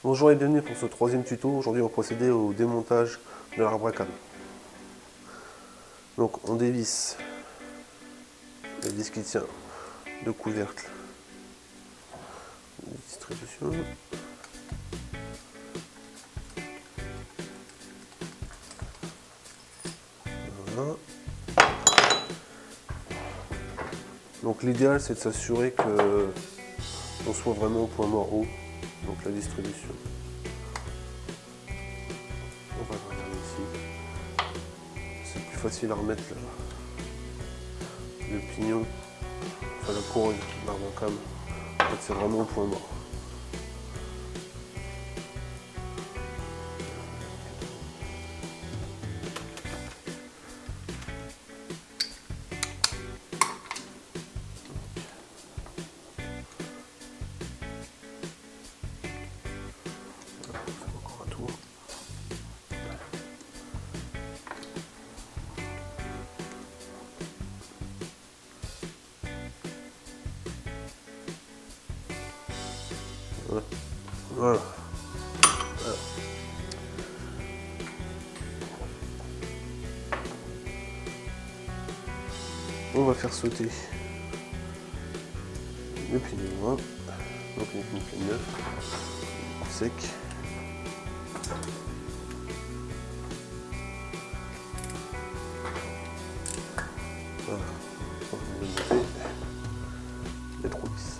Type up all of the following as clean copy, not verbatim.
Bonjour et bienvenue pour ce troisième tuto. Aujourd'hui on va procéder au démontage de l'arbre à câble. Donc on dévisse la vis qui tient le couvercle de distribution. Voilà. Donc l'idéal c'est de s'assurer que on soit vraiment au point mort haut, donc la distribution. On va regarder ici. C'est plus facile à remettre le pignon, enfin la couronne de l'arbre à câble. En fait c'est vraiment au point mort. Encore un tour. Voilà. Voilà. On va faire sauter le pignon, donc une pignon neuf, sec. Voilà, on va monter les 3 vis.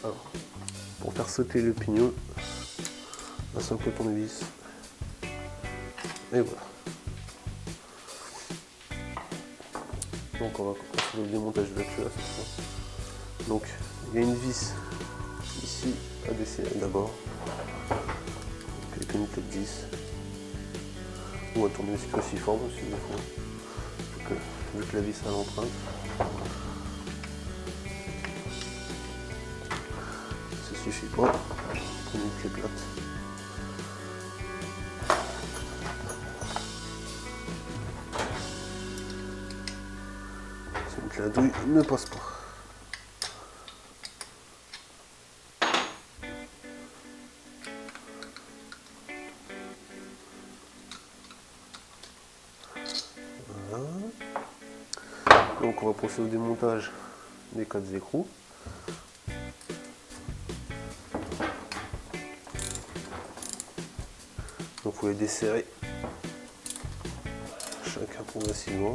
Alors, pour faire sauter le pignon, un simple tournevis. Et voilà. Donc on va commencer le démontage de la culasse. Donc il y a une vis ici à desserrer d'abord, avec une clé de 10 ou un tournevis cruciforme si vous voulez, vu que la vis a l'empreinte. Ça suffit pas, prenez une clé plate. C'est une clé à douille, ne passe pas. Voilà. Donc on va procéder au démontage des 4 écrous. Donc vous les desserrer chacun progressivement.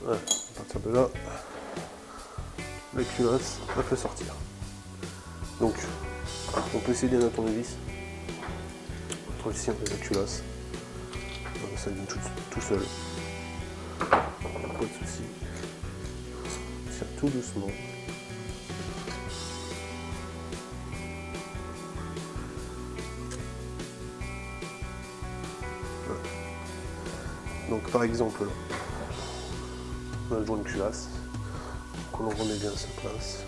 Voilà, à partir de là, la culasse va fait sortir. Donc, on peut essayer d'un tournevis entre le cien et la culasse. Voilà, ça vient tout seul. Pas de souci. On tire tout doucement. Voilà. Donc, par exemple, on a le joint de culasse, qu'on remet bien à sa place.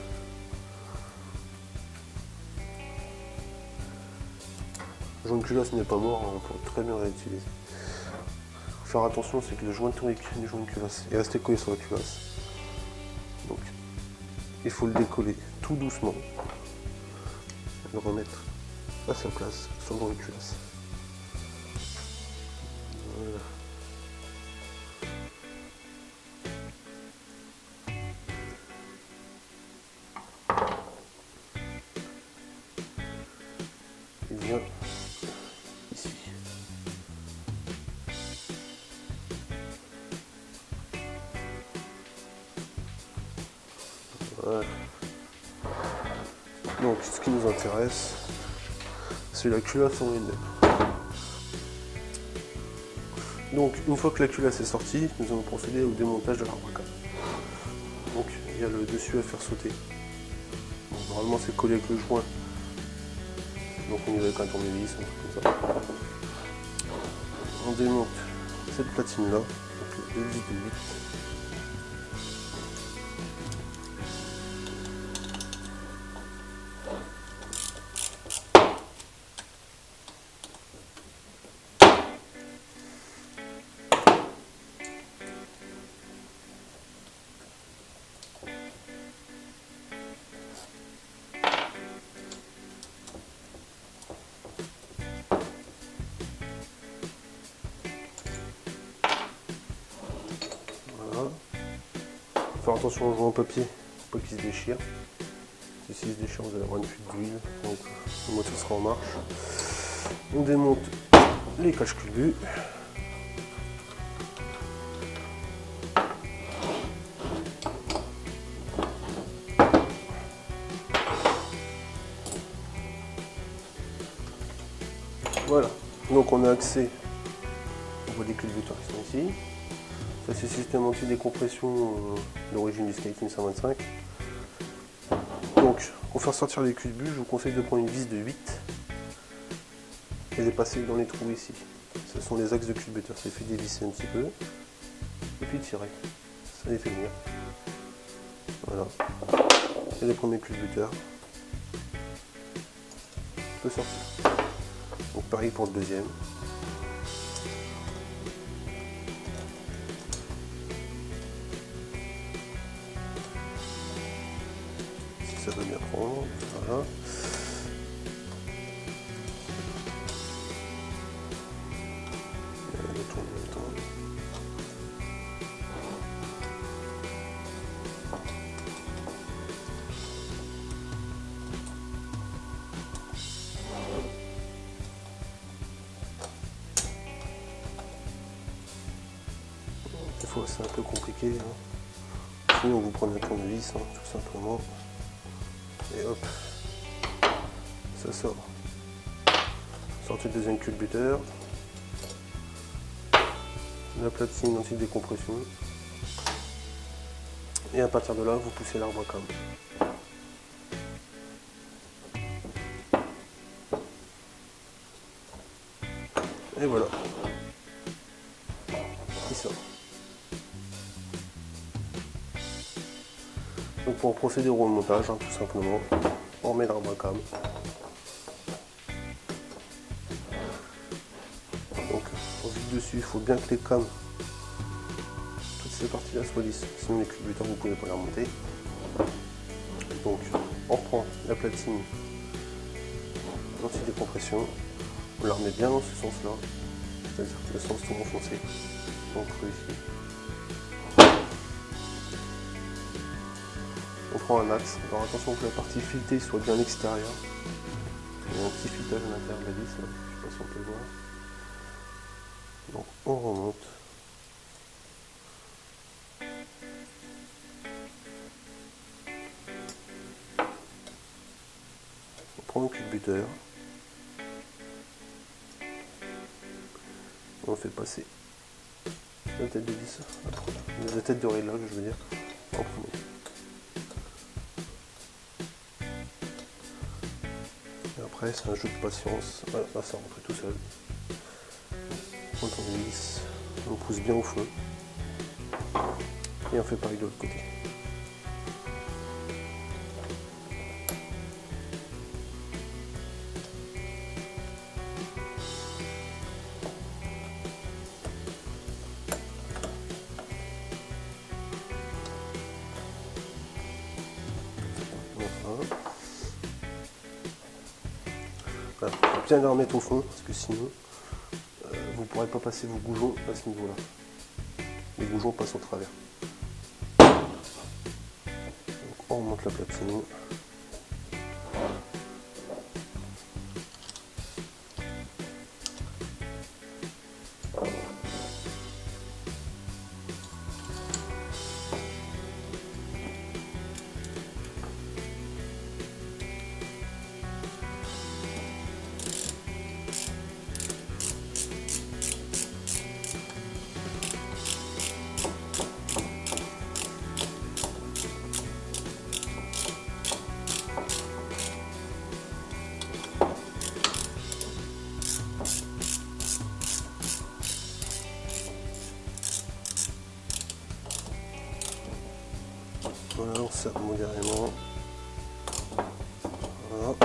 Le joint de culasse n'est pas mort, on peut très bien réutiliser. Faut faire attention, c'est que le joint tonique du joint de culasse est resté collé sur la culasse. il faut le décoller tout doucement, le remettre à sa place sur le culasse. Voilà. Et bien ici. Voilà. Donc ce qui nous intéresse, c'est la culasse en elle-même. Donc une fois que la culasse est sortie, nous allons procéder au démontage de l'arbre à câble. Donc il y a le dessus à faire sauter. Bon, normalement c'est collé avec le joint. Donc on y va avec un tournevis, un truc comme ça. On démonte cette platine là, donc le vis de 8. Voilà. Faire attention au joint en papier, pour pas qu'il se déchire. S'il se déchire, vous allez avoir une fuite d'huile, donc le moteur sera en marche. On démonte les cache-culbus. Voilà, donc on a accès aux voies des culbuteurs qui sont ici. Ça c'est le système anti-décompression d'origine du Skyking 125. Donc pour faire sortir les culbus, je vous conseille de prendre une vis de 8 et les passer dans les trous ici. Ce sont les axes de culbuteur, ça fait dévisser un petit peu et puis tirer, ça les fait venir. Voilà, et les premiers culbuteurs peut sortir. Donc pareil pour le deuxième. Si ça va bien prendre, voilà. Et le tourne en même temps. Des fois c'est un peu compliqué. Hein. Sinon vous prenez un tournevis, hein, tout simplement. Et hop, ça sort. Sortie de deuxième culbuteur. La platine anti-décompression. Et à partir de là, vous poussez l'arbre à câble. Et voilà. Il sort. Donc pour procéder au remontage, hein, tout simplement, on remet l'arbre à câble. Donc on vide dessus, il faut bien que les câbles, toutes ces parties-là soient lisses, sinon les culbuteurs vous ne pouvez pas les remonter. Donc on reprend la platine anti-décompression, on la remet bien dans ce sens-là, c'est-à-dire le sens tout enfoncé. Donc ici. On prend un axe, alors attention que la partie filetée soit bien extérieure. Il y a un petit filetage à l'intérieur de la vis, là. Je ne sais pas si on peut le voir. Donc on remonte. On prend le culbuteur. Et on fait passer la tête de vis, la tête de réglage, je veux dire, en premier. Après, c'est un jeu de patience. Voilà, là, ça rentre tout seul. On tournevis, on pousse bien au fond. Et on fait pareil de l'autre côté. Voilà. Faut bien les remettre au fond parce que sinon vous ne pourrez pas passer vos goujons à ce niveau-là. Les goujons passent au travers. Donc, on remonte la platine. Voilà, on serre modérément. Voilà.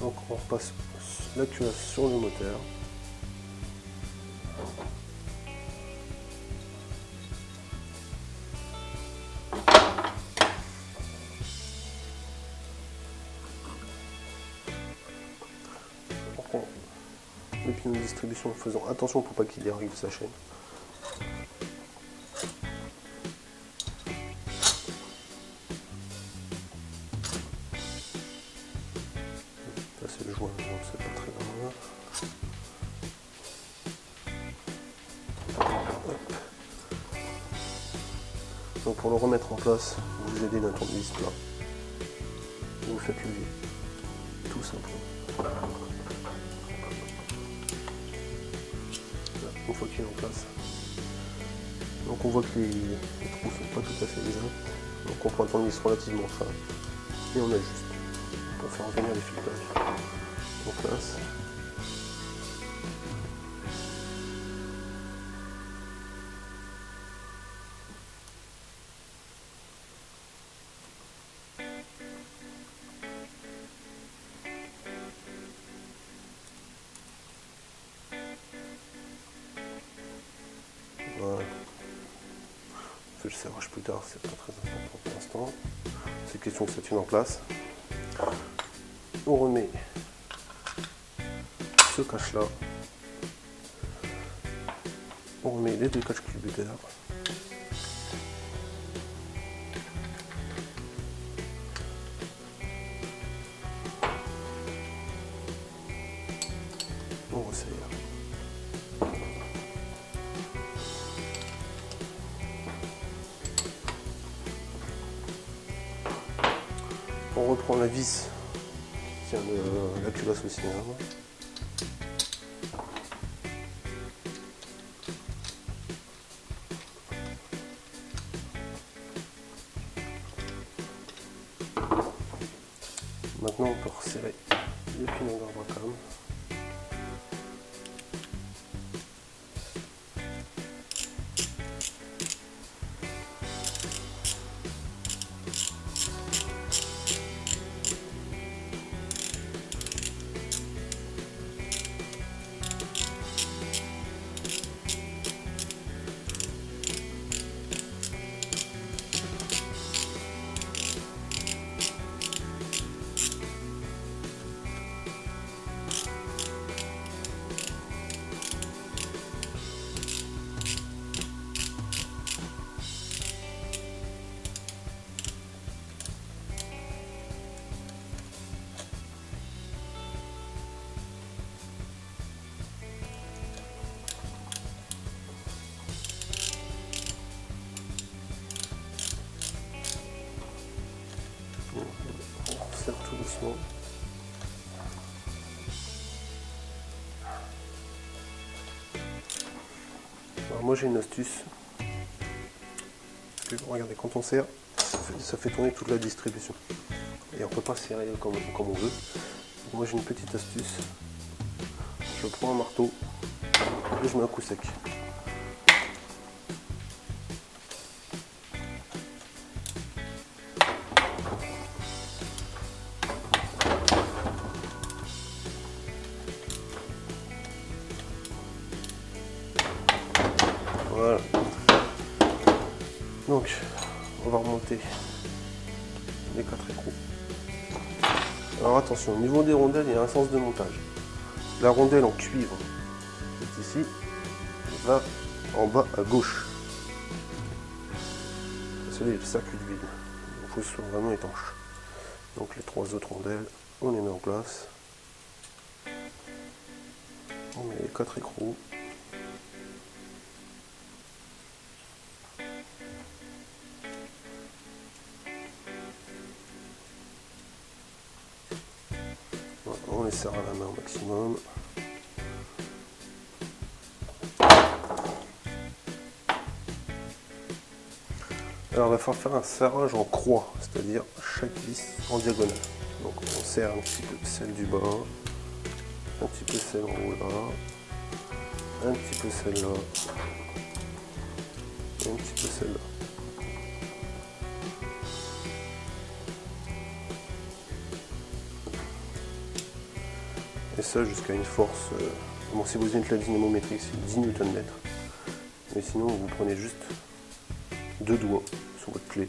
Donc on repasse la culasse sur le moteur. On prend le pivot de distribution en faisant attention pour pas qu'il dérive de sa chaîne. C'est le joint, donc c'est pas très grave. Hop. Donc pour le remettre en place, vous aidez d'un tournevis plat. Vous faites levier, tout simplement. Là, une fois qu'il est en place. Donc on voit que les trous sont pas tout à fait exacts. Donc on prend un tournevis relativement fin et on ajuste pour faire revenir les filetages en place. Voilà. On fait le serrage plus tard, c'est pas très important pour l'instant. C'est question que ça tienne en place. On remet ce cache là. On remet les deux caches culbutaires. On resserre. On reprend la vis qui tient la culasse aussi. Maintenant on peut resserrer le pignon d'Abracam. On serre tout doucement. Alors moi j'ai une astuce. Parce que regardez, quand on serre, ça fait tourner toute la distribution. Et on ne peut pas serrer comme on veut. Donc moi j'ai une petite astuce. Je prends un marteau et je mets un coup sec. Voilà. Donc, on va remonter les 4 écrous. Alors attention, au niveau des rondelles, il y a un sens de montage. La rondelle en cuivre, c'est ici, va en bas à gauche. C'est le circuit de vide. Il faut que ce soit vraiment étanche. Donc les 3 autres rondelles, on les met en place. On met les 4 écrous. Voilà, on les serre à la main au maximum. Alors il va falloir faire un serrage en croix, c'est-à-dire chaque vis en diagonale. Donc on serre un petit peu celle du bas, un petit peu celle en haut là, un petit peu celle-là, et un petit peu celle-là. Et ça jusqu'à une force, bon si vous avez la dynamométrique c'est 10 Nm, mais sinon vous prenez juste 2 doigts sur votre clé,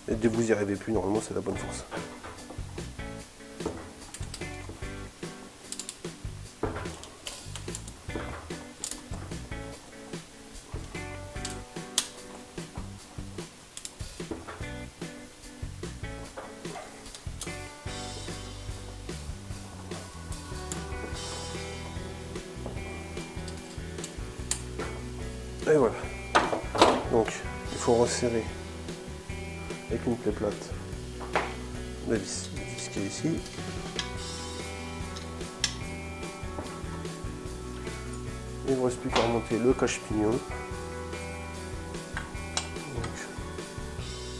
et dès que vous n'y arrivez plus, normalement c'est la bonne force. Et voilà. Donc, il faut resserrer avec une plaie plate la vis qui est ici. Il ne vous reste plus qu'à remonter le cache-pignon. Donc,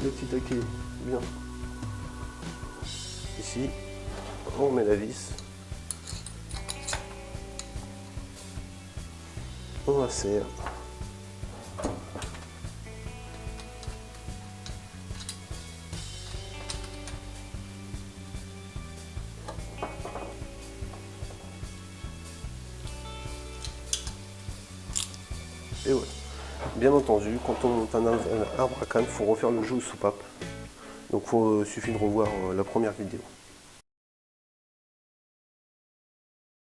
le petit taquet bien ici. On met la vis. On la serre. Et ouais. Bien entendu, quand on monte un arbre à canne, il faut refaire le jeu aux soupapes. Donc il suffit de revoir la première vidéo.